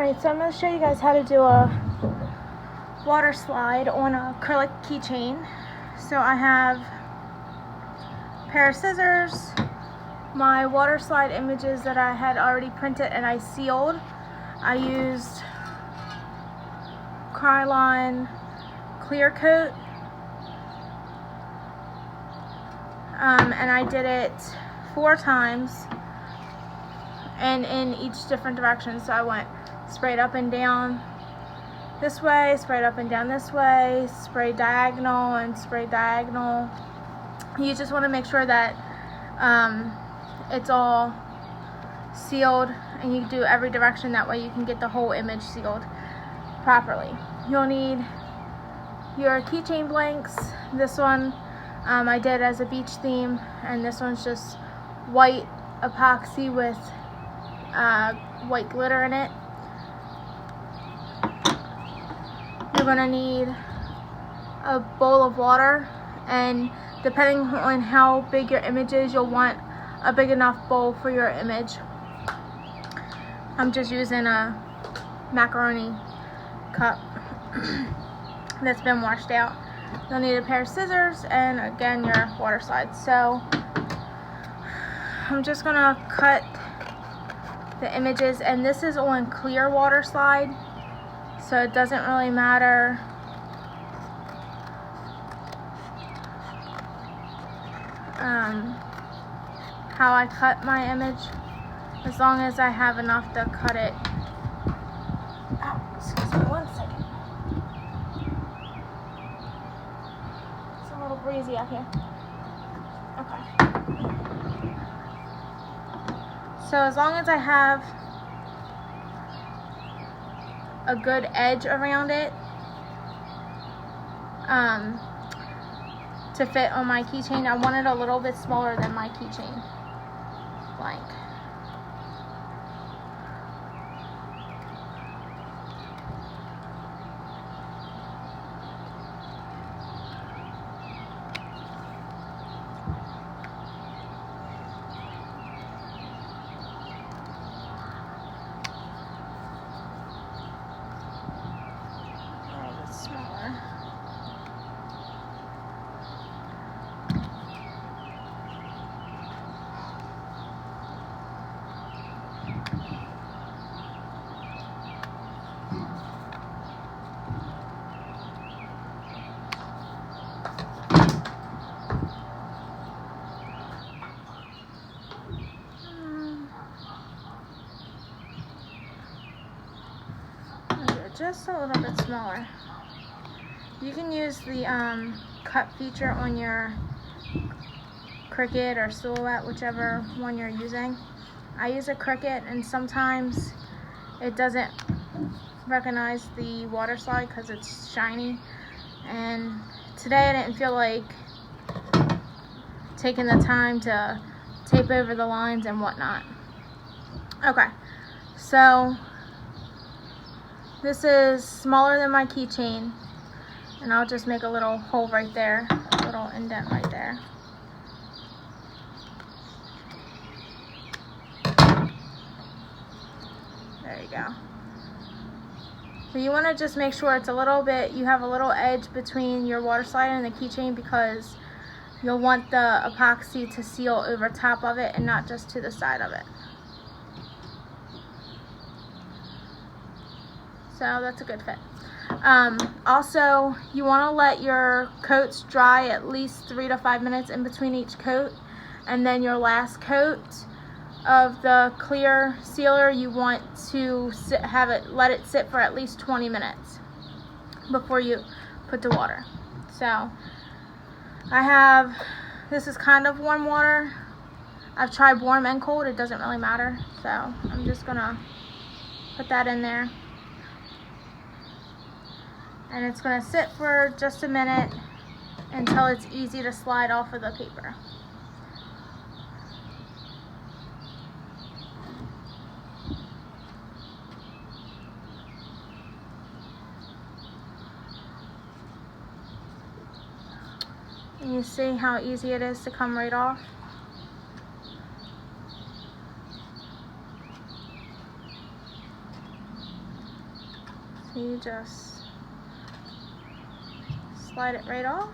Alright, so I'm going to show you guys how to do a water slide on an acrylic keychain. So I have a pair of scissors, my water slide images that I had already printed and I sealed. I used Krylon clear coat, and I did it 4 times and in each different direction. So I went sprayed up and down this way, sprayed up and down this way, sprayed diagonal and sprayed diagonal. You just want to make sure that it's all sealed and you do every direction, that way you can get the whole image sealed properly. You'll need your keychain blanks. This one I did as a beach theme, and this one's just white epoxy with white glitter in it. You're going to need a bowl of water, and depending on how big your image is, you'll want a big enough bowl for your image. I'm just using a macaroni cup that's been washed out. You'll need a pair of scissors and again your water slide. So I'm just going to cut the images, and this is on clear water slide, so it doesn't really matter how I cut my image, as long as I have enough to cut it. Oh, excuse me, 1 second. It's a little breezy out here. Okay. So as long as I have a good edge around it to fit on my keychain, I want it a little bit smaller than my keychain blank. Just a little bit smaller. You can use the cut feature on your Cricut or Silhouette, whichever one you're using. I use a Cricut, and sometimes it doesn't recognize the water slide because it's shiny, and today I didn't feel like taking the time to tape over the lines and whatnot. Okay, so this is smaller than my keychain, and I'll just make a little hole right there, a little indent right there. There you go. So you want to just make sure it's a little bit, you have a little edge between your water slide and the keychain, because you'll want the epoxy to seal over top of it and not just to the side of it. So that's a good fit. Also, you want to let your coats dry at least 3 to 5 minutes in between each coat, and then your last coat of the clear sealer, you want to let it sit for at least 20 minutes before you put the water. So this is kind of warm water. I've tried warm and cold, it doesn't really matter. So I'm just gonna put that in there. And it's going to sit for just a minute until it's easy to slide off of the paper. And you see how easy it is to come right off? you just slide it right off.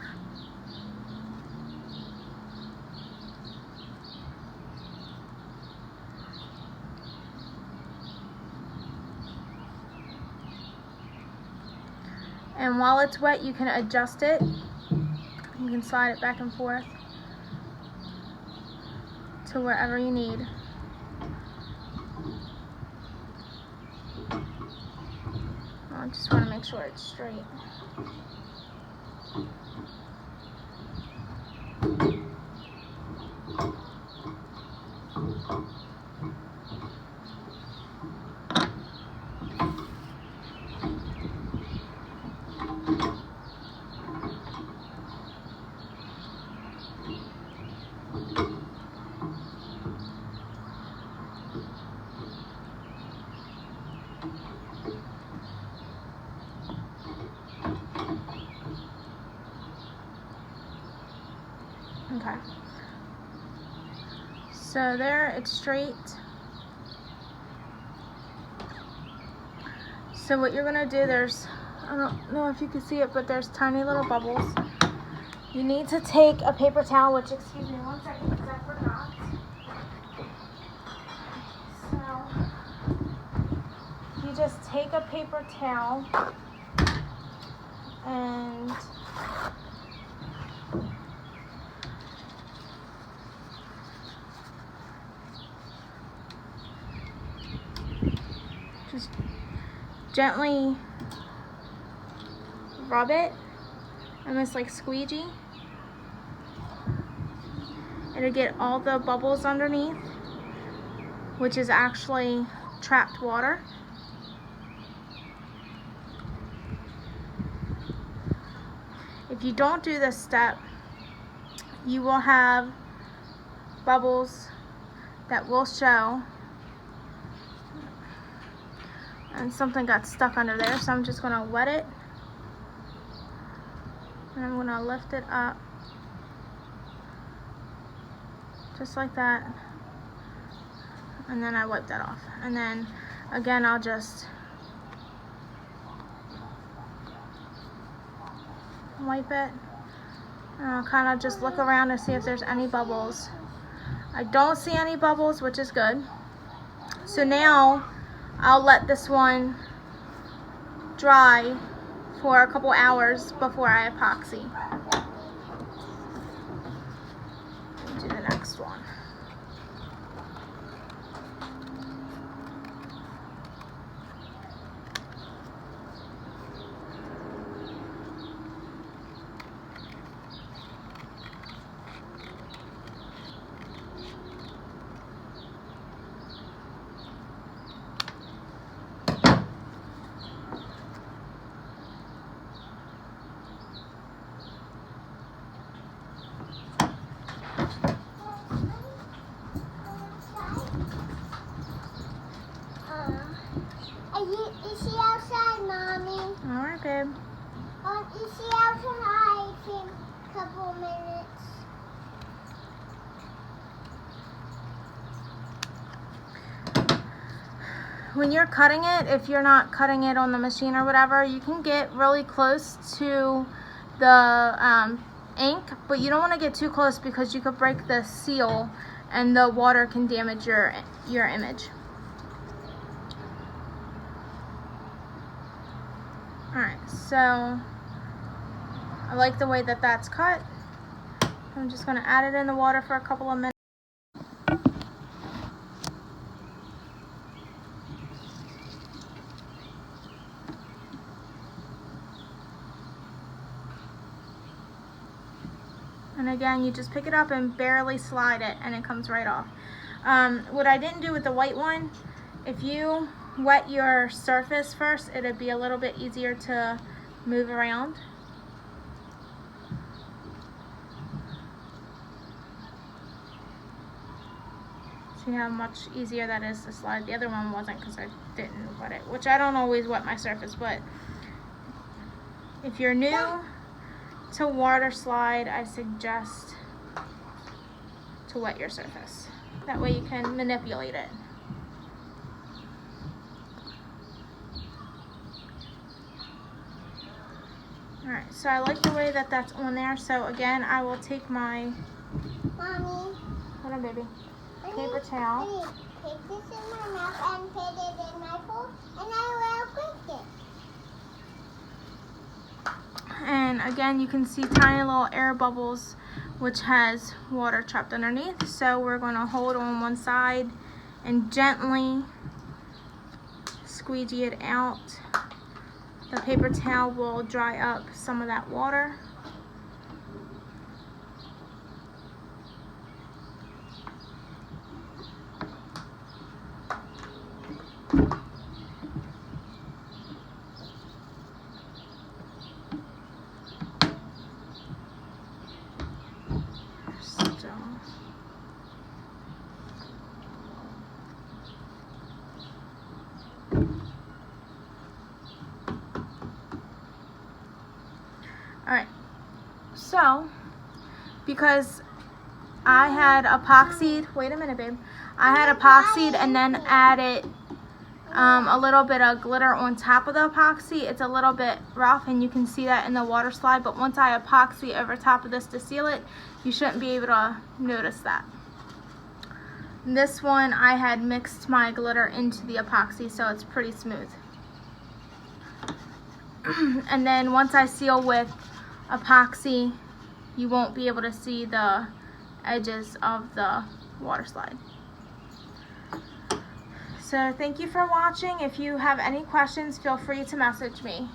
And while it's wet, you can adjust it. You can slide it back and forth to wherever you need. I just want to make sure it's straight. Okay, so there, it's straight. So what you're gonna do, I don't know if you can see it, but there's tiny little bubbles. You need to take a paper towel, which, excuse me one second, because I forgot. So you just take a paper towel and just gently rub it, almost like squeegee. It'll get all the bubbles underneath, which is actually trapped water. If you don't do this step, you will have bubbles that will show, and something got stuck under there, so I'm just going to wet it, and I'm going to lift it up just like that, and then I wipe that off, and then again I'll just wipe it, and I'll kind of just look around to see if there's any bubbles. I don't see any bubbles, which is good. So now I'll let this one dry for a couple hours before I epoxy. Do the next one. Is she outside, Mommy? Alright, babe. Is she outside in a couple of minutes? When you're cutting it, if you're not cutting it on the machine or whatever, you can get really close to the ink, but you don't want to get too close because you could break the seal and the water can damage your image. Alright, so I like the way that that's cut. I'm just going to add it in the water for a couple of minutes. And again, you just pick it up and barely slide it and it comes right off. What I didn't do with the white one, if you wet your surface first, it'd be a little bit easier to move around. See how much easier that is to slide. The other one wasn't because I didn't wet it, which I don't always wet my surface, but if you're new to water slide, I suggest to wet your surface. That way you can manipulate it. Alright, so I like the way that that's on there. So again, I will take my, Mommy, hold on baby, paper towel. Honey, take this in my mouth and put it in my bowl, and I will break it. And again, you can see tiny little air bubbles which has water trapped underneath. So we're going to hold on one side and gently squeegee it out. The paper towel will dry up some of that water. Alright, so because I had epoxied, wait a minute babe, I had epoxied and then added a little bit of glitter on top of the epoxy. It's a little bit rough and you can see that in the water slide, but once I epoxy over top of this to seal it, you shouldn't be able to notice that. This one I had mixed my glitter into the epoxy, so it's pretty smooth. And then once I seal with epoxy, you won't be able to see the edges of the water slide. So thank you for watching. If you have any questions, feel free to message me.